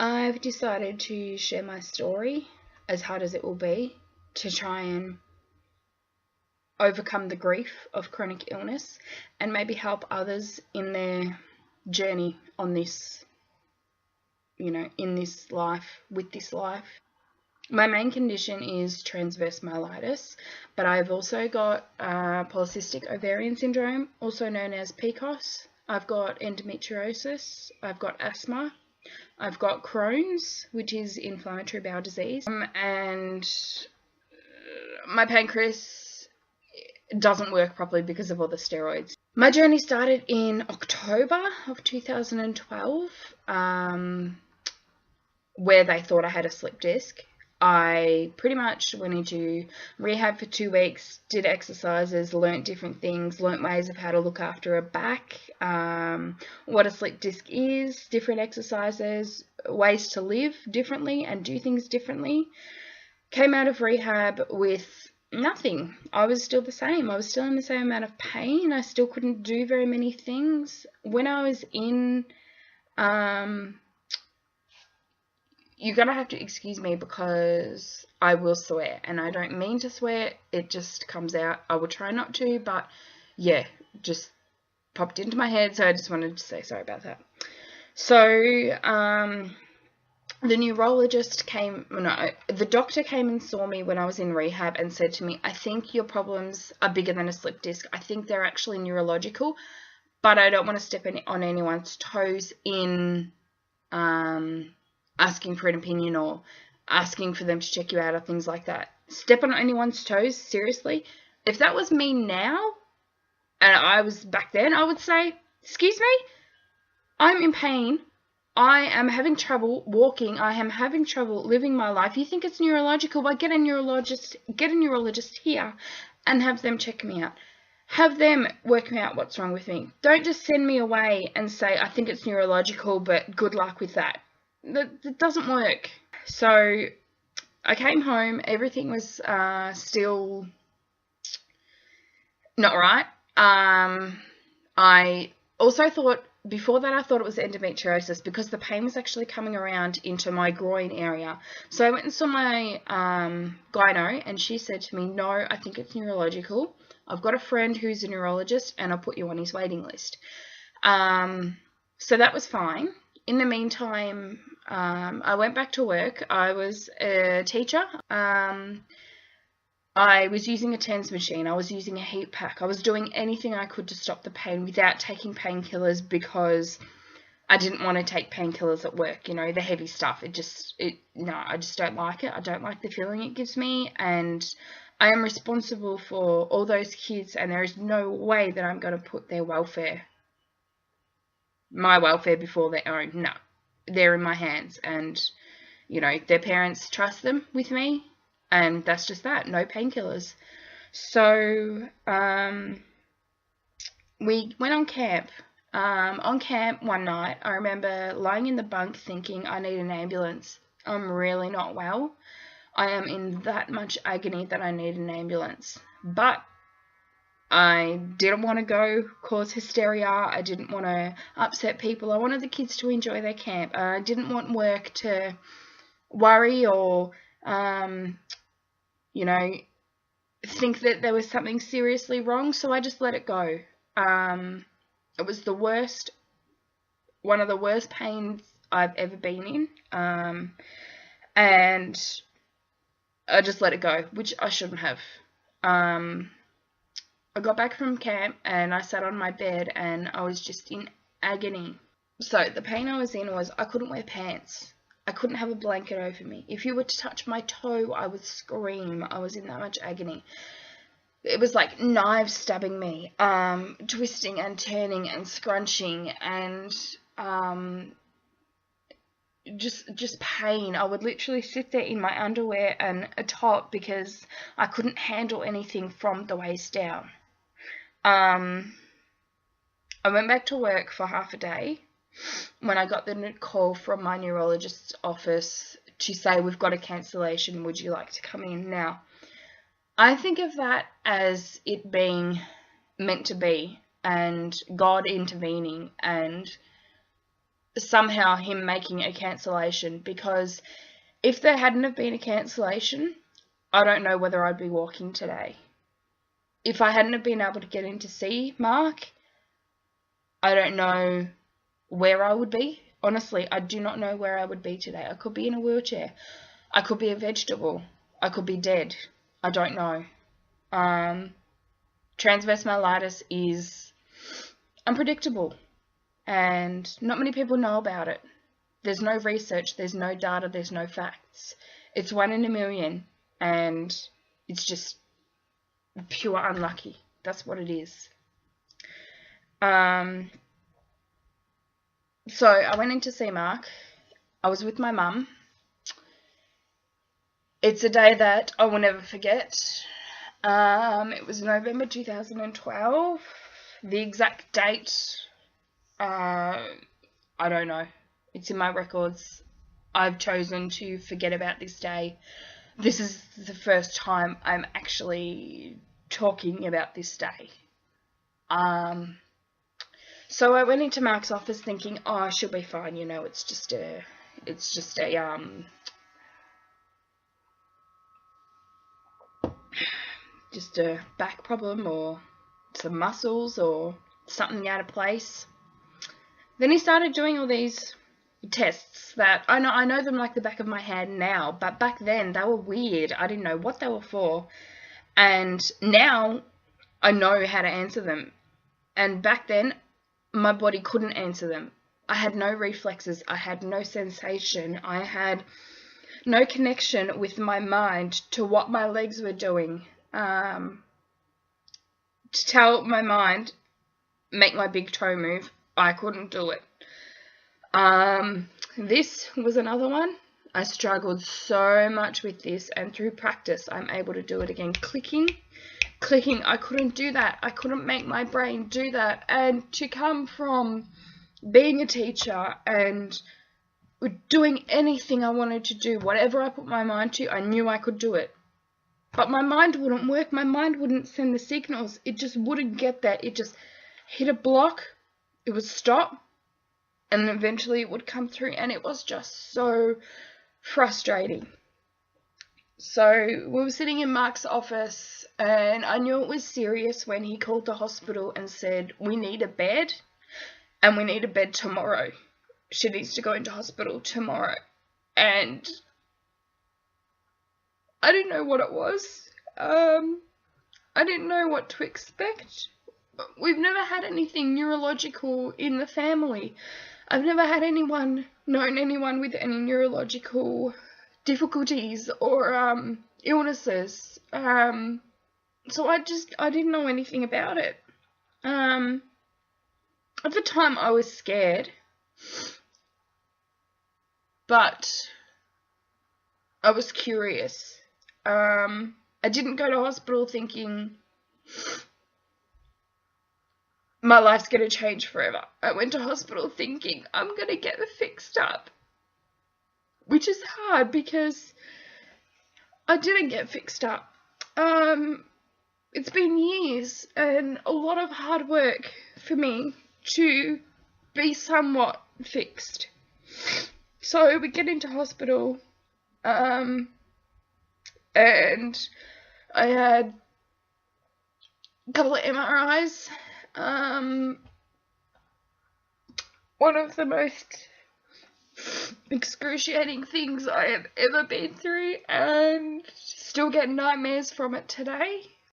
I've decided to share my story, as hard as it will be, to try and overcome the grief of chronic illness and maybe help others in their journey on this, in this life, with this life. My main condition is transverse myelitis, but I've also got polycystic ovarian syndrome, also known as PCOS. I've got endometriosis, I've got asthma, I've got Crohn's, which is inflammatory bowel disease, and my pancreas doesn't work properly because of all the steroids. My journey started in October of 2012, where they thought I had a slip disc. I pretty much went into rehab for 2 weeks, did exercises, learnt different things, learnt ways of how to look after a back, what a slip disc is, different exercises, ways to live differently and do things differently. Came out of rehab with nothing. I was still the same. I was still in the same amount of pain. I still couldn't do very many things. When I was in you're going to have to excuse me because I will swear, and I don't mean to swear, it just comes out. I will try not to, but yeah, just popped into my head, so I just wanted to say sorry about that. So, the doctor came and saw me when I was in rehab and said to me, I think your problems are bigger than a slip disc. I think they're actually neurological, but I don't want to step on anyone's toes in, asking for an opinion or asking for them to check you out or things like that. Step on anyone's toes, seriously. If that was me now and I was back then, I would say, excuse me, I'm in pain. I am having trouble walking. I am having trouble living my life. You think it's neurological? Well, get a neurologist here and have them check me out. Have them work out what's wrong with me. Don't just send me away and say, I think it's neurological, but good luck with that. That doesn't work. So I came home. Everything was still not right. I also thought, before that, I thought it was endometriosis because the pain was actually coming around into my groin area. So I went and saw my gyno, and she said to me, no, I think it's neurological. I've got a friend who's a neurologist, and I'll put you on his waiting list. So that was fine. In the meantime, I went back to work. I was a teacher. I was using a TENS machine. I was using a heat pack. I was doing anything I could to stop the pain without taking painkillers because I didn't want to take painkillers at work, the heavy stuff. I just don't like it. I don't like the feeling it gives me, and I am responsible for all those kids, and there is no way that I'm going to put my welfare before their own. No, they're in my hands, and their parents trust them with me, and that's just that. No painkillers. So we went on camp. On camp one night, I remember lying in the bunk thinking, I need an ambulance. I'm really not well. I am in that much agony that I need an ambulance. But I didn't want to go cause hysteria. I didn't want to upset people. I wanted the kids to enjoy their camp. I didn't want work to worry or, think that there was something seriously wrong. So I just let it go. It was one of the worst pains I've ever been in. And I just let it go, which I shouldn't have. I got back from camp and I sat on my bed and I was just in agony. So the pain I was in was I couldn't wear pants. I couldn't have a blanket over me. If you were to touch my toe, I would scream. I was in that much agony. It was like knives stabbing me, twisting and turning and scrunching and just pain. I would literally sit there in my underwear and a top because I couldn't handle anything from the waist down. I went back to work for half a day when I got the call from my neurologist's office to say, we've got a cancellation, would you like to come in? Now, I think of that as it being meant to be and God intervening and somehow him making a cancellation, because if there hadn't have been a cancellation, I don't know whether I'd be walking today. If I hadn't have been able to get in to see Mark, I don't know where I would be. Honestly, I do not know where I would be today. I could be in a wheelchair. I could be a vegetable. I could be dead. I don't know. Transverse myelitis is unpredictable, and not many people know about it. There's no research, there's no data, there's no facts. It's 1 in a million, and it's just pure unlucky. That's what it is. So I went in to see Mark. I was with my mum. It's a day that I will never forget. It was November 2012. The exact date, I don't know. It's in my records. I've chosen to forget about this day. This is the first time I'm actually talking about this day. So I went into Mark's office thinking, oh, she'll be fine, you know, it's just a back problem, or some muscles, or something out of place. Then he started doing all these tests that I know them like the back of my hand now, but back then they were weird. I didn't know what they were for, and now I know how to answer them. And back then, my body couldn't answer them. I had no reflexes. I had no sensation. I had no connection with my mind to what my legs were doing. To tell my mind, make my big toe move, I couldn't do it. This was another one. I struggled so much with this, and through practice, I'm able to do it again. Clicking, I couldn't do that. I couldn't make my brain do that. And to come from being a teacher and doing anything I wanted to do, whatever I put my mind to, I knew I could do it. But my mind wouldn't work. My mind wouldn't send the signals. It just wouldn't get that. It just hit a block. It would stop. And eventually it would come through. And it was just so frustrating. So we were sitting in Mark's office, and I knew it was serious when he called the hospital and said, we need a bed, and we need a bed tomorrow. She needs to go into hospital tomorrow. And I didn't know what it was. I didn't know what to expect. We've never had anything neurological in the family. I've never had known anyone with any neurological difficulties or illnesses. So I didn't know anything about it. At the time I was scared, but I was curious. I didn't go to hospital thinking my life's going to change forever. I went to hospital thinking I'm going to get fixed up, which is hard because I didn't get fixed up. It's been years and a lot of hard work for me to be somewhat fixed. So we get into hospital, and I had a couple of MRIs. One of the most excruciating things I have ever been through, and still get nightmares from it today.